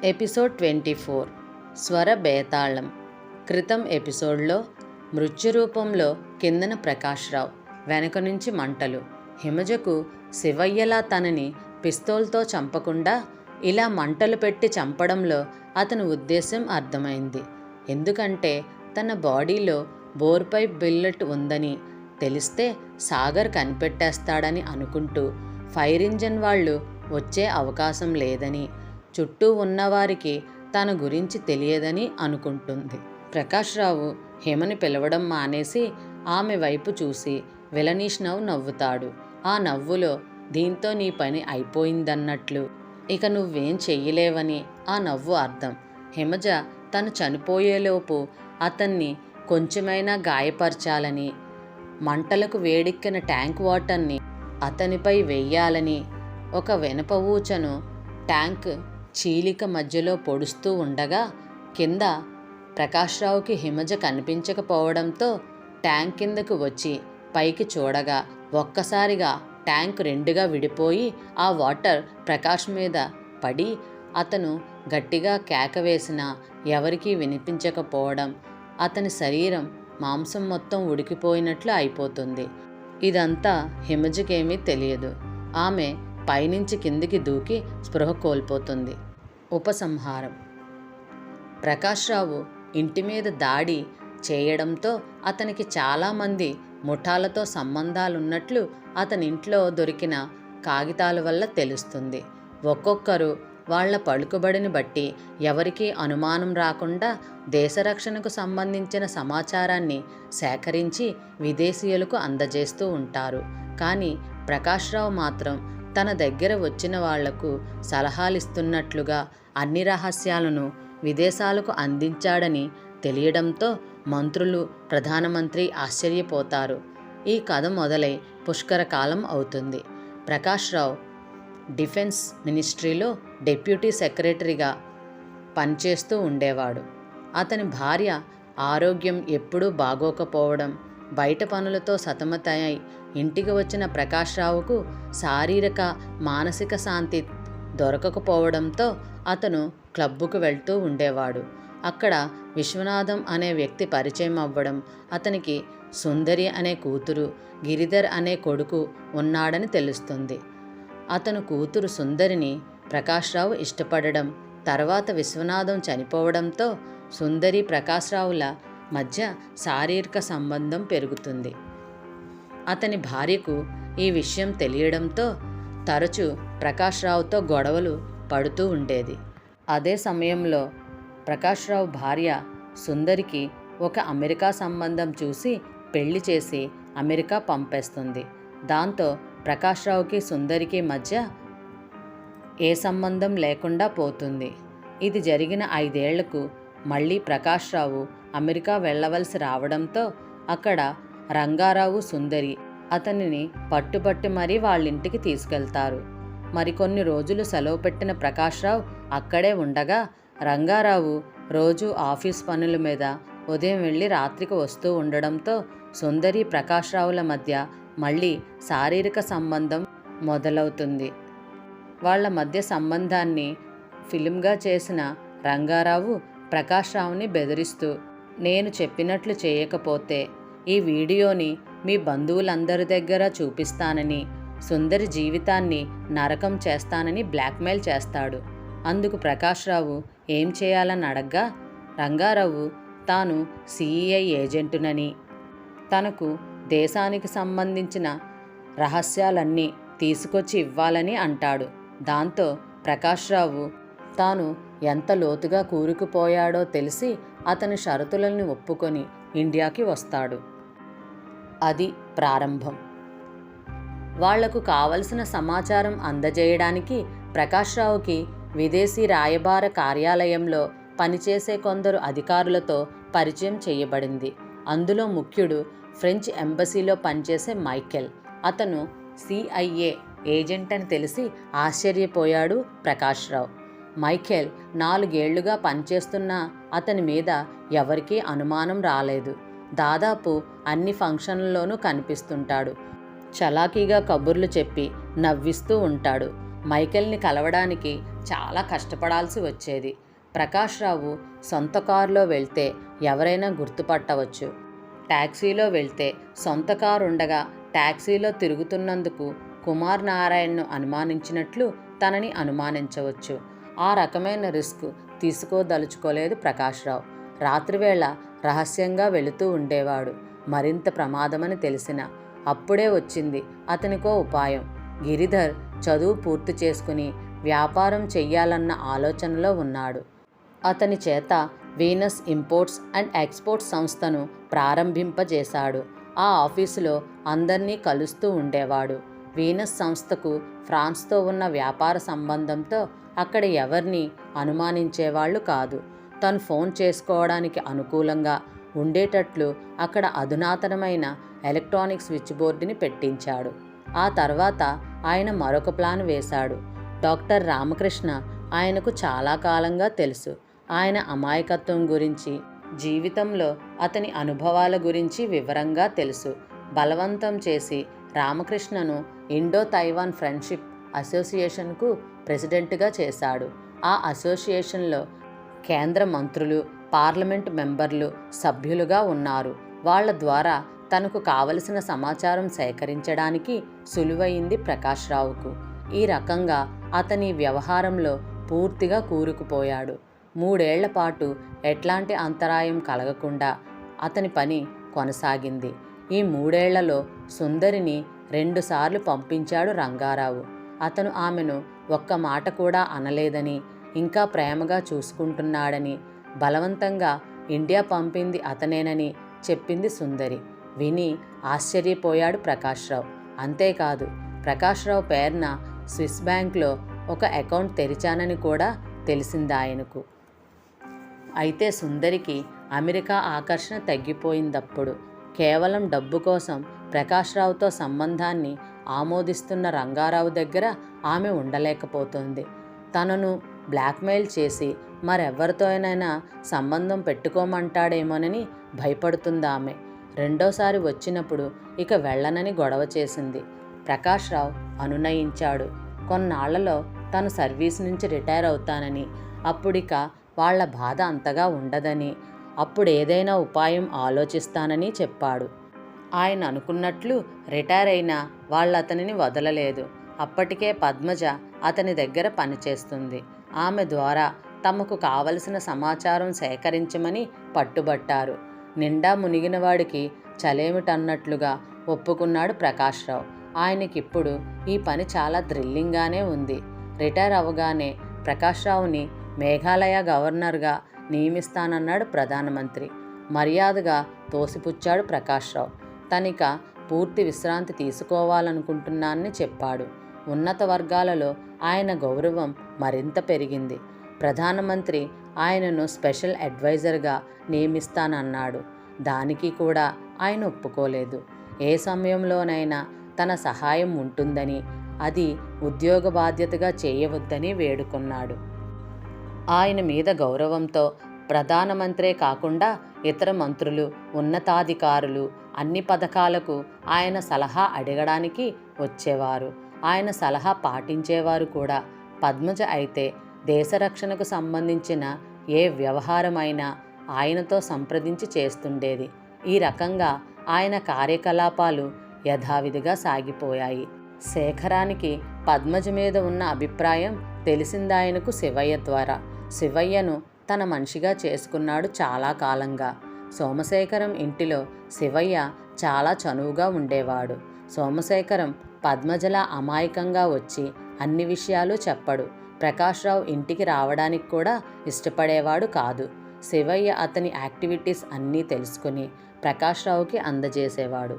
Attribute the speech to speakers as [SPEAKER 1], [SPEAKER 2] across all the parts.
[SPEAKER 1] Episode 24 స్వర బేతాళం. క్రితం ఎపిసోడ్లో మృత్యురూపంలో కిందన ప్రకాశ్రావు, వెనక నుంచి మంటలు. హిమజకు శివయ్యలా తనని పిస్తోల్తో చంపకుండా ఇలా మంటలు పెట్టి చంపడంలో అతని ఉద్దేశం అర్థమైంది. ఎందుకంటే తన బాడీలో బోర్పైప్ బిల్లెట్ ఉందని తెలిస్తే సాగర్ కనిపెట్టేస్తాడని అనుకుంటూ ఫైర్ ఇంజన్ వాళ్ళు వచ్చే అవకాశం లేదని, చుట్టూ ఉన్నవారికి తన గురించి తెలియదని అనుకుంటుంది. ప్రకాశ్రావు హిమని పిలవడం మానేసి ఆమె వైపు చూసి విలనీష్ నవ్వుతాడు. ఆ నవ్వులో దీంతో నీ పని అయిపోయిందన్నట్లు, ఇక నువ్వేం చెయ్యలేవని ఆ నవ్వు అర్థం. హిమజ తను చనిపోయేలోపు అతన్ని కొంచెమైనా గాయపరచాలని, మంటలకు వేడెక్కిన ట్యాంక్ వాటర్ని అతనిపై వెయ్యాలని ఒక వెనప ఊచను ట్యాంక్ చీలిక మధ్యలో పొడుస్తూ ఉండగా కింద ప్రకాశ్రావుకి హిమజ కనిపించకపోవడంతో ట్యాంక్ కిందకు వచ్చి పైకి చూడగా ఒక్కసారిగా ట్యాంక్ రెండుగా విడిపోయి ఆ వాటర్ ప్రకాష్ మీద పడి అతను గట్టిగా కేక వేసినా ఎవరికీ వినిపించకపోవడం, అతని శరీరం మాంసం మొత్తం ఉడికిపోయినట్లు అయిపోతుంది. ఇదంతా హిమజకేమీ తెలియదు. ఆమె పైనుంచి కిందికి దూకి స్పృహ కోల్పోతుంది. ఉపసంహారం. ప్రకాశ్రావు ఇంటి మీద దాడి చేయడంతో అతనికి చాలామంది ముఠాలతో సంబంధాలున్నట్లు అతని ఇంట్లో దొరికిన కాగితాల వల్ల తెలుస్తుంది. ఒక్కొక్కరు వాళ్ల పలుకుబడిని బట్టి ఎవరికీ అనుమానం రాకుండా దేశరక్షణకు సంబంధించిన సమాచారాన్ని సేకరించి విదేశీయులకు అందజేస్తూ ఉంటారు. కానీ ప్రకాశ్రావు మాత్రం తన దగ్గర వచ్చిన వాళ్లకు సలహాలిస్తున్నట్లుగా అన్ని రహస్యాలను విదేశాలకు అందించాడని తెలియడంతో మంత్రులు, ప్రధానమంత్రి ఆశ్చర్యపోతారు. ఈ కథ మొదలై పుష్కర కాలం అవుతుంది. ప్రకాశ్రావు డిఫెన్స్ మినిస్ట్రీలో డెప్యూటీ సెక్రటరీగా పనిచేస్తూ ఉండేవాడు. అతని భార్య ఆరోగ్యం ఎప్పుడూ బాగోకపోవడం, బయట పనులతో సతమతమై ఇంటికి వచ్చిన ప్రకాశ్రావుకు శారీరక మానసిక శాంతి దొరకకపోవడంతో అతను క్లబ్బుకు వెళ్తూ ఉండేవాడు. అక్కడ విశ్వనాథం అనే వ్యక్తి పరిచయం అవ్వడం, అతనికి సుందరి అనే కూతురు, గిరిధర్ అనే కొడుకు ఉన్నాడని తెలుస్తుంది. అతను కూతురు సుందరిని ప్రకాశ్రావు ఇష్టపడడం, తర్వాత విశ్వనాథం చనిపోవడంతో సుందరి ప్రకాశ్రావుల మధ్య శారీరక సంబంధం పెరుగుతుంది. అతని భార్యకు ఈ విషయం తెలియడంతో తరచూ ప్రకాశ్రావుతో గొడవలు పడుతూ ఉండేది. అదే సమయంలో ప్రకాశ్రావు భార్య సుందరికి ఒక అమెరికా సంబంధం చూసి పెళ్లి చేసి అమెరికా పంపేస్తుంది. దాంతో ప్రకాశ్రావుకి సుందరికి మధ్య ఏ సంబంధం లేకుండా పోతుంది. ఇది జరిగిన 5 ఏళ్లకు మళ్ళీ ప్రకాశ్రావు అమెరికా వెళ్ళవలసి రావడంతో అక్కడ రంగారావు, సుందరి అతనిని పట్టుబట్టి మరీ వాళ్ళింటికి తీసుకెళ్తారు. మరికొన్ని రోజులు సెలవు పెట్టిన ప్రకాశ్రావు అక్కడే ఉండగా రంగారావు రోజు ఆఫీస్ పనుల మీద ఉదయం వెళ్ళి రాత్రికి వస్తూ ఉండడంతో సుందరి ప్రకాశ్రావుల మధ్య మళ్ళీ శారీరక సంబంధం మొదలవుతుంది. వాళ్ళ మధ్య సంబంధాన్ని ఫిల్మ్గా చేసిన రంగారావు ప్రకాశ్రావుని బెదిరిస్తూ, నేను చెప్పినట్లు చేయకపోతే ఈ వీడియోని మీ బంధువులందరి దగ్గర చూపిస్తానని, సుందరి జీవితాన్ని నరకం చేస్తానని బ్లాక్మెయిల్ చేస్తాడు. అందుకు ప్రకాశ్రావు ఏం చేయాలని అడగ్గా రంగారావు తాను సిఐ ఏజెంటునని, తనకు దేశానికి సంబంధించిన రహస్యాలన్నీ తీసుకొచ్చి ఇవ్వాలని అంటాడు. దాంతో ప్రకాశ్రావు తాను ఎంత లోతుగా కూరుకుపోయాడో తెలిసి అతని షరతులను ఒప్పుకొని ఇండియాకి వస్తాడు. అది ప్రారంభం. వాళ్లకు కావలసిన సమాచారం అందజేయడానికి ప్రకాశ్రావుకి విదేశీ రాయబార కార్యాలయంలో పనిచేసే కొందరు అధికారులతో పరిచయం చేయబడింది. అందులో ముఖ్యుడు ఫ్రెంచ్ ఎంబసీలో పనిచేసే మైకేల్. అతను సిఐఏ ఏజెంట్ అని తెలిసి ఆశ్చర్యపోయాడు ప్రకాశ్రావు. మైకేల్ 4 ఏళ్లుగా పనిచేస్తున్న అతని మీద ఎవరికీ అనుమానం రాలేదు. దాదాపు అన్ని ఫంక్షన్లలోనూ కనిపిస్తుంటాడు. చలాకీగా కబుర్లు చెప్పి నవ్విస్తూ ఉంటాడు. మైకేల్ని కలవడానికి చాలా కష్టపడాల్సి వచ్చేది. ప్రకాష్ రావు సొంత కారులో వెళ్తే ఎవరైనా గుర్తుపట్టవచ్చు. ట్యాక్సీలో వెళ్తే సొంత కారు ఉండగా ట్యాక్సీలో తిరుగుతున్నందుకు కుమార్ నారాయణ్ను అనుమానించినట్లు తనని అనుమానించవచ్చు. ఆ రకమైన రిస్క్ తీసుకోదలుచుకోలేదు ప్రకాష్ రావు. రాత్రివేళ రహస్యంగా వెళుతూ ఉండేవాడు. మరింత ప్రమాదమని తెలిసిన అప్పుడే వచ్చింది అతనికో ఉపాయం. గిరిధర్ చదువు పూర్తి చేసుకుని వ్యాపారం చెయ్యాలన్న ఆలోచనలో ఉన్నాడు. అతని చేత వీనస్ ఇంపోర్ట్స్ అండ్ ఎక్స్పోర్ట్స్ సంస్థను ప్రారంభింపజేశాడు. ఆ ఆఫీసులో అందర్నీ కలుస్తూ ఉండేవాడు. వీనస్ సంస్థకు ఫ్రాన్స్తో ఉన్న వ్యాపార సంబంధంతో అక్కడ ఎవరిని అనుమానించేవాళ్లు కాదు. తను ఫోన్ చేసుకోవడానికి అనుకూలంగా ఉండేటట్లు అక్కడ అధునాతనమైన ఎలక్ట్రానిక్ స్విచ్ బోర్డుని పెట్టించాడు. ఆ తర్వాత ఆయన మరొక ప్లాన్ వేశాడు. డాక్టర్ రామకృష్ణ ఆయనకు చాలా కాలంగా తెలుసు. ఆయన అమాయకత్వం గురించి, జీవితంలో అతని అనుభవాల గురించి వివరంగా తెలుసు. బలవంతం చేసి రామకృష్ణను ఇండో తైవాన్ ఫ్రెండ్షిప్ అసోసియేషన్కు ప్రెసిడెంట్గా చేశాడు. ఆ అసోసియేషన్లో కేంద్ర మంత్రులు, పార్లమెంట్ మెంబర్లు సభ్యులుగా ఉన్నారు. వాళ్ళ ద్వారా తనకు కావలసిన సమాచారం సేకరించడానికి సులువైంది ప్రకాష్ రావుకు. ఈ రకంగా అతని వ్యవహారంలో పూర్తిగా కూరుకుపోయాడు. 3 ఏళ్ల పాటు ఎట్లాంటి అంతరాయం కలగకుండా అతని పని కొనసాగింది. ఈ 3 ఏళ్లలో సుందరిని 2 సార్లు పంపించాడు రంగారావు. అతను ఆమెను ఒక్క మాట కూడా అనలేదని, ఇంకా ప్రేమగా చూసుకుంటున్నాడని, బలవంతంగా ఇండియా పంపింది అతనేనని చెప్పింది సుందరి. విని ఆశ్చర్యపోయాడు ప్రకాష్ రావు. అంతేకాదు, ప్రకాష్ రావు పేరున స్విస్ బ్యాంక్లో ఒక అకౌంట్ తెరిచానని కూడా తెలిసిందాయనకు. అయితే సుందరికి అమెరికా ఆకర్షణ తగ్గిపోయిందప్పుడు. కేవలం డబ్బు కోసం ప్రకాష్ రావుతో సంబంధాన్ని ఆమోదిస్తున్న రంగారావు దగ్గర ఆమె ఉండలేకపోతుంది. తనను బ్లాక్మెయిల్ చేసి మరెవరితోనైనా సంబంధం పెట్టుకోమంటాడేమోనని భయపడుతుందామె. రెండోసారి వచ్చినప్పుడు ఇక వెళ్ళనని గొడవ చేసింది. ప్రకాష్ రావు అనునయించాడు. కొన్నాళ్లలో తను సర్వీస్ నుంచి రిటైర్ అవుతానని, అప్పుడిక వాళ్ల బాధ అంతగా ఉండదని, అప్పుడేదైనా ఉపాయం ఆలోచిస్తానని చెప్పాడు. ఆయన అనుకున్నట్లు రిటైర్ అయినా వాళ్ళతనిని వదలలేదు. అప్పటికే పద్మజ అతని దగ్గర పనిచేస్తుంది. ఆమె ద్వారా తమకు కావలసిన సమాచారం సేకరించమని పట్టుబట్టారు. నిండా మునిగినవాడికి చలేమిటన్నట్లుగా ఒప్పుకున్నాడు ప్రకాష్ రావు. ఆయనకిప్పుడు ఈ పని చాలా థ్రిల్లింగ్గానే ఉంది. రిటైర్ అవ్వగానే ప్రకాష్ రావుని మేఘాలయ గవర్నర్గా నియమిస్తానన్నాడు ప్రధానమంత్రి. మర్యాదగా తోసిపుచ్చాడు ప్రకాష్ రావు. తనిక పూర్తి విశ్రాంతి తీసుకోవాలనుకుంటున్నానని చెప్పాడు. ఉన్నత వర్గాలలో ఆయన గౌరవం మరింత పెరిగింది. ప్రధానమంత్రి ఆయనను స్పెషల్ అడ్వైజర్గా నియమిస్తానన్నాడు. దానికి కూడా ఆయన ఒప్పుకోలేదు. ఏ సమయంలోనైనా తన సహాయం ఉంటుందని, అది ఉద్యోగ బాధ్యతగా చేయవద్దని వేడుకున్నాడు. ఆయన మీద గౌరవంతో ప్రధానమంత్రే కాకుండా ఇతర మంత్రులు, ఉన్నతాధికారులు అన్ని పథకాలకు ఆయన సలహా అడగడానికి వచ్చేవారు. ఆయన సలహా పాటించేవారు కూడా. పద్మజ అయితే దేశ రక్షణకు సంబంధించిన ఏ వ్యవహారమైనా ఆయనతో సంప్రదించి చేస్తుండేది. ఈ రకంగా ఆయన కార్యకలాపాలు యథావిధిగా సాగిపోయాయి. శేఖరానికి పద్మజ మీద ఉన్న అభిప్రాయం తెలిసిందాయనకు శివయ్య ద్వారా. శివయ్యను తన మనిషిగా చేసుకున్నాడు చాలా కాలంగా. సోమశేఖరం ఇంటిలో శివయ్య చాలా చనువుగా ఉండేవాడు. సోమశేఖరం పద్మజలా అమాయకంగా వచ్చి అన్ని విషయాలు చెప్పడు. ప్రకాష్ రావు ఇంటికి రావడానికి కూడా ఇష్టపడేవాడు కాదు. శివయ్య అతని యాక్టివిటీస్ అన్నీ తెలుసుకుని ప్రకాష్ రావుకి అందజేసేవాడు.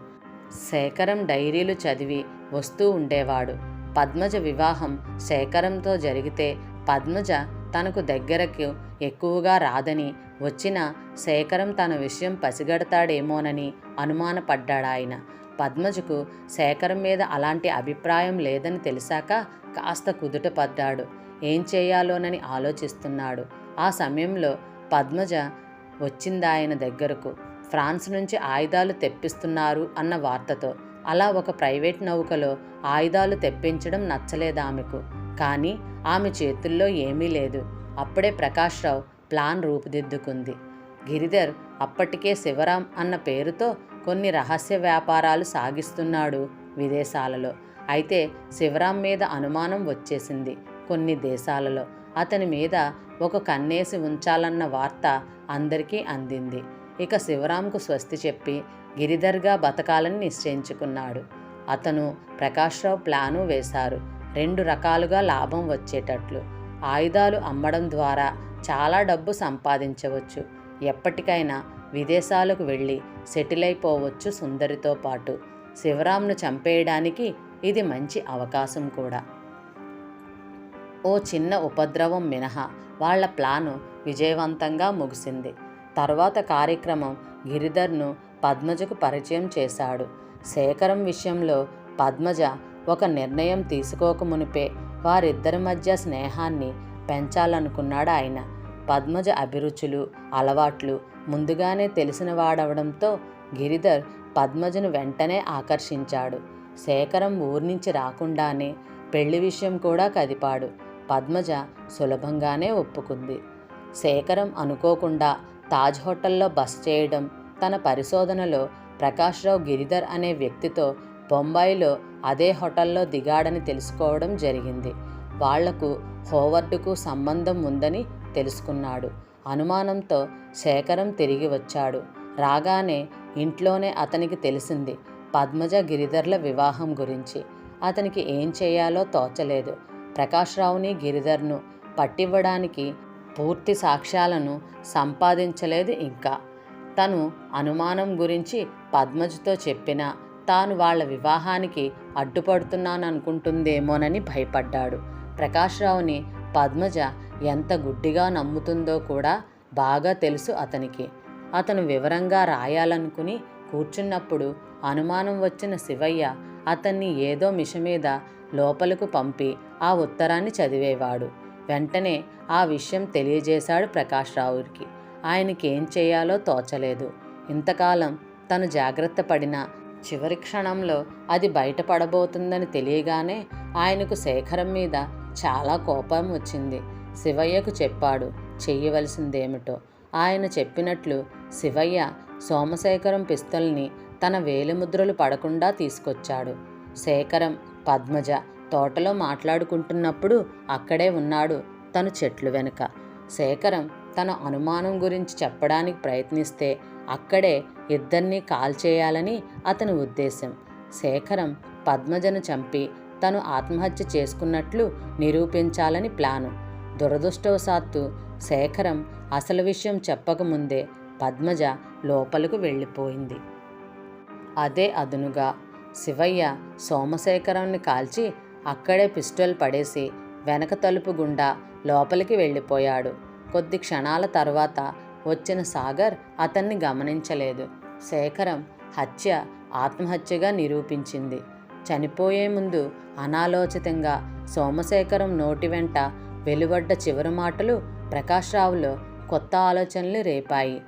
[SPEAKER 1] శేఖరం డైరీలు చదివి వస్తూ ఉండేవాడు. పద్మజ వివాహం శేఖరంతో జరిగితే పద్మజ తనకు దగ్గరకు ఎక్కువగా రాదని, వచ్చిన శేఖరం తన విషయం పసిగడతాడేమోనని అనుమానపడ్డాడాయన. పద్మజకు శేఖరం మీద అలాంటి అభిప్రాయం లేదని తెలిసాక కాస్త కుదుట పడ్డాడు. ఏం చేయాలోనని ఆలోచిస్తున్నాడు. ఆ సమయంలో పద్మజ వచ్చిందాయన దగ్గరకు. ఫ్రాన్స్ నుంచి ఆయుధాలు తెప్పిస్తున్నారు అన్న వార్తతో. అలా ఒక ప్రైవేట్ నౌకలో ఆయుధాలు తెప్పించడం నచ్చలేదామెకు. కానీ ఆమె చేతుల్లో ఏమీ లేదు. అప్పుడే ప్రకాశ్రావు ప్లాన్ రూపుదిద్దుకుంది. గిరిధర్ అప్పటికే శివరాం అన్న పేరుతో కొన్ని రహస్య వ్యాపారాలు సాగిస్తున్నాడు విదేశాలలో. అయితే శివరాం మీద అనుమానం వచ్చేసింది కొన్ని దేశాలలో. అతని మీద ఒక కన్నేసి ఉంచాలన్న వార్త అందరికీ అందింది. ఇక శివరాంకు స్వస్తి చెప్పి గిరిధర్గా బతకాలని నిశ్చయించుకున్నాడు. అతను ప్రకాశ్రావు ప్లాను వేశారు. 2 రకాలుగా లాభం వచ్చేటట్లు. ఆయుధాలు అమ్మడం ద్వారా చాలా డబ్బు సంపాదించవచ్చు. ఎప్పటికైనా విదేశాలకు వెళ్ళి సెటిల్ అయిపోవచ్చు సుందరితో పాటు. శివరాంను చంపేయడానికి ఇది మంచి అవకాశం కూడా. ఓ చిన్న ఉపద్రవం మినహా వాళ్ల ప్లాను విజయవంతంగా ముగిసింది. తర్వాత కార్యక్రమం గిరిధర్ను పద్మజకు పరిచయం చేశాడు. శేఖరం విషయంలో పద్మజ ఒక నిర్ణయం తీసుకోకమునిపే వారిద్దరి మధ్య స్నేహాన్ని పెంచాలనుకున్నాడు ఆయన. పద్మజ అభిరుచులు, అలవాట్లు ముందుగానే తెలిసినవాడవడంతో గిరిధర్ పద్మజను వెంటనే ఆకర్షించాడు. శేఖరం ఊరి నుంచి రాకుండానే పెళ్లి విషయం కూడా కదిపాడు. పద్మజ సులభంగానే ఒప్పుకుంది. శేఖరం అనుకోకుండా తాజ్ హోటల్లో బస చేయడం, తన పరిశోధనలో ప్రకాశ్రావు గిరిధర్ అనే వ్యక్తితో బొంబాయిలో అదే హోటల్లో దిగాడని తెలుసుకోవడం జరిగింది. వాళ్లకు హోవర్డ్కు సంబంధం ఉందని తెలుసుకున్నాడు. అనుమానంతో శేఖరం తిరిగి వచ్చాడు. రాగానే ఇంట్లోనే అతనికి తెలిసింది పద్మజ గిరిధర్ల వివాహం గురించి. అతనికి ఏం చేయాలో తోచలేదు. ప్రకాశ్రావుని గిరిధర్ను పట్టివ్వడానికి పూర్తి సాక్ష్యాలను సంపాదించలేదు. ఇంకా తను అనుమానం గురించి పద్మజతో చెప్పినా తాను వాళ్ల వివాహానికి అడ్డుపడుతున్నాననుకుంటుందేమోనని భయపడ్డాడు. ప్రకాశ్రావుని పద్మజ ఎంత గుడ్డిగా నమ్ముతుందో కూడా బాగా తెలుసు అతనికి. అతను వివరంగా రాయాలనుకుని కూర్చున్నప్పుడు అనుమానం వచ్చిన శివయ్య అతన్ని ఏదో మిష మీద లోపలకు పంపి ఆ ఉత్తరాన్ని చదివేవాడు. వెంటనే ఆ విషయం తెలియజేశాడు ప్రకాశ్రావుకి. ఆయనకేం చేయాలో తోచలేదు. ఇంతకాలం తను జాగ్రత్త పడినా చివరి క్షణంలో అది బయటపడబోతుందని తెలియగానే ఆయనకు శేఖరం మీద చాలా కోపం వచ్చింది. శివయ్యకు చెప్పాడు చెయ్యవలసిందేమిటో. ఆయన చెప్పినట్లు శివయ్య సోమశేఖరం పిస్తల్ని తన వేలిముద్రలు పడకుండా తీసుకొచ్చాడు. శేఖరం, పద్మజ తోటలో మాట్లాడుకుంటున్నప్పుడు అక్కడే ఉన్నాడు తను చెట్లు వెనుక. శేఖరం తన అనుమానం గురించి చెప్పడానికి ప్రయత్నిస్తే అక్కడే ఇద్దరినీ కాల్చేయాలని అతని ఉద్దేశం. శేఖరం పద్మజను చంపి తను ఆత్మహత్య చేసుకున్నట్లు నిరూపించాలని ప్లాను. దురదృష్టవశాత్తు శేఖరం అసలు విషయం చెప్పకముందే పద్మజ లోపలకు వెళ్ళిపోయింది. అదే అదునుగా శివయ్య సోమశేఖరాన్ని కాల్చి అక్కడే పిస్టల్ పడేసి వెనక తలుపు గుండా లోపలికి వెళ్ళిపోయాడు. కొద్ది క్షణాల తర్వాత వచ్చిన సాగర్ అతన్ని గమనించలేదు. శేఖరం హత్య ఆత్మహత్యగా నిరూపించింది. చనిపోయే ముందు అనాలోచితంగా సోమశేఖరం నోటి వెంట వెలువడ్డ చివరి మాటలు ప్రకాశ్రావులో కొత్త ఆలోచనలు రేపాయి.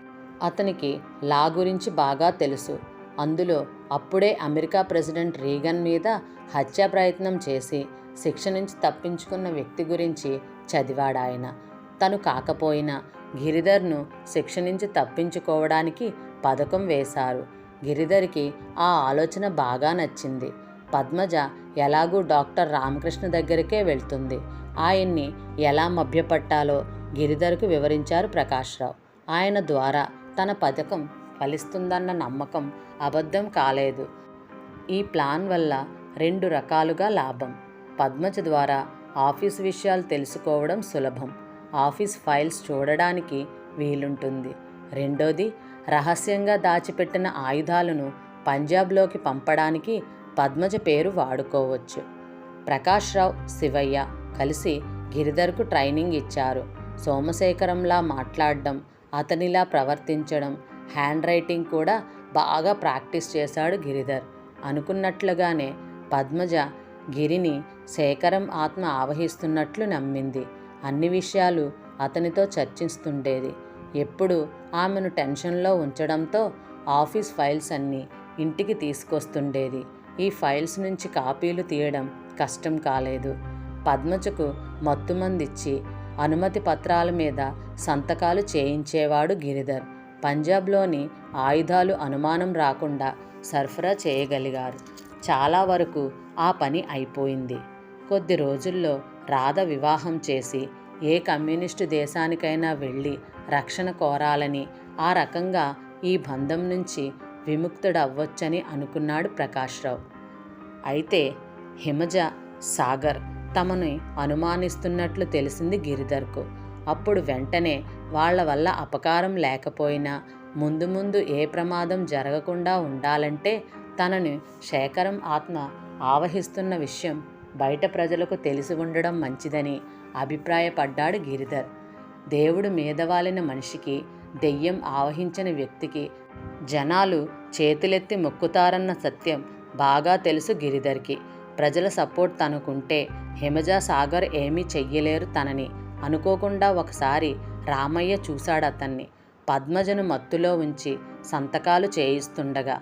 [SPEAKER 1] అతనికి లా గురించి బాగా తెలుసు. అందులో అప్పుడే అమెరికా ప్రెసిడెంట్ రీగన్ మీద హత్యా ప్రయత్నం చేసి శిక్ష నుంచి తప్పించుకున్న వ్యక్తి గురించి చదివాడాయన. తను కాకపోయినా గిరిధర్ను శిక్ష నుంచి తప్పించుకోవడానికి పథకం వేశారు. గిరిధర్కి ఆ ఆలోచన బాగా నచ్చింది. పద్మజ ఎలాగూ డాక్టర్ రామకృష్ణ దగ్గరికే వెళ్తుంది. ఆయన్ని ఎలా మభ్యపట్టాలో గిరిధర్కు వివరించారు ప్రకాశ్రావు. ఆయన ద్వారా తన పథకం ఫలిస్తుందన్న నమ్మకం అబద్ధం కాలేదు. ఈ ప్లాన్ వల్ల 2 రకాలుగా లాభం. పద్మజ ద్వారా ఆఫీస్ విషయాలు తెలుసుకోవడం సులభం. ఆఫీస్ ఫైల్స్ చూడడానికి వీలుంటుంది. రెండోది, రహస్యంగా దాచిపెట్టిన ఆయుధాలను పంజాబ్లోకి పంపడానికి పద్మజ పేరు వాడుకోవచ్చు. ప్రకాశ్రావు, శివయ్య కలిసి గిరిధర్కు ట్రైనింగ్ ఇచ్చారు. సోమశేఖరంలా మాట్లాడడం, అతనిలా ప్రవర్తించడం, హ్యాండ్ రైటింగ్ కూడా బాగా ప్రాక్టీస్ చేశాడు గిరిధర్. అనుకున్నట్లుగానే పద్మజ గిరిని శేఖరం ఆత్మ ఆవహిస్తున్నట్లు నమ్మింది. అన్ని విషయాలు అతనితో చర్చిస్తుండేది. ఎప్పుడు ఆమెను టెన్షన్లో ఉంచడంతో ఆఫీస్ ఫైల్స్ అన్నీ ఇంటికి తీసుకొస్తుండేది. ఈ ఫైల్స్ నుంచి కాపీలు తీయడం కష్టం కాలేదు. పద్మజకు మత్తుమందిచ్చి అనుమతి పత్రాల మీద సంతకాలు చేయించేవాడు గిరిధర్. పంజాబ్లోని ఆయుధాలు అనుమానం రాకుండా సరఫరా చేయగలిగారు. చాలా వరకు ఆ పని అయిపోయింది. కొద్ది రోజుల్లో రాధ వివాహం చేసి ఏ కమ్యూనిస్టు దేశానికైనా వెళ్ళి రక్షణ కోరాలని, ఆ రకంగా ఈ బంధం నుంచి విముక్తుడవ్వొచ్చని అనుకున్నాడు ప్రకాశ్రావు. అయితే హిమజ, సాగర్ తమని అనుమానిస్తున్నట్లు తెలిసింది గిరిధర్కు. అప్పుడు వెంటనే వాళ్ల వల్ల అపకారం లేకపోయినా ముందు ముందు ఏ ప్రమాదం జరగకుండా ఉండాలంటే తనని శేఖరం ఆత్మ ఆవహిస్తున్న విషయం బయట ప్రజలకు తెలిసి ఉండడం మంచిదని అభిప్రాయపడ్డాడు గిరిధర్. దేవుడు మీదవాలిన మనిషికి, దెయ్యం ఆవహించిన వ్యక్తికి జనాలు చేతులెత్తి మొక్కుతారన్న సత్యం బాగా తెలుసు గిరిధర్కి. ప్రజల సపోర్ట్ తనకుంటే హిమజ, సాగర్ ఏమీ చెయ్యలేరు తనని. అనుకోకుండా ఒకసారి రామయ్య చూశాడతన్ని. పద్మజను మత్తులో ఉంచి సంతకాలు చేయిస్తుండగా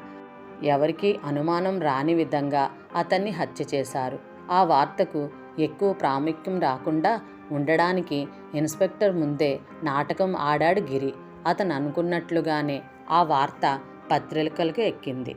[SPEAKER 1] ఎవరికీ అనుమానం రాని విధంగా అతన్ని హత్య చేశారు. ఆ వార్తకు ఎక్కువ ప్రాముఖ్యం రాకుండా ఉండడానికి ఇన్స్పెక్టర్ ముందే నాటకం ఆడాడు గిరి. అతను అనుకున్నట్లుగానే ఆ వార్త పత్రికలకు ఎక్కింది.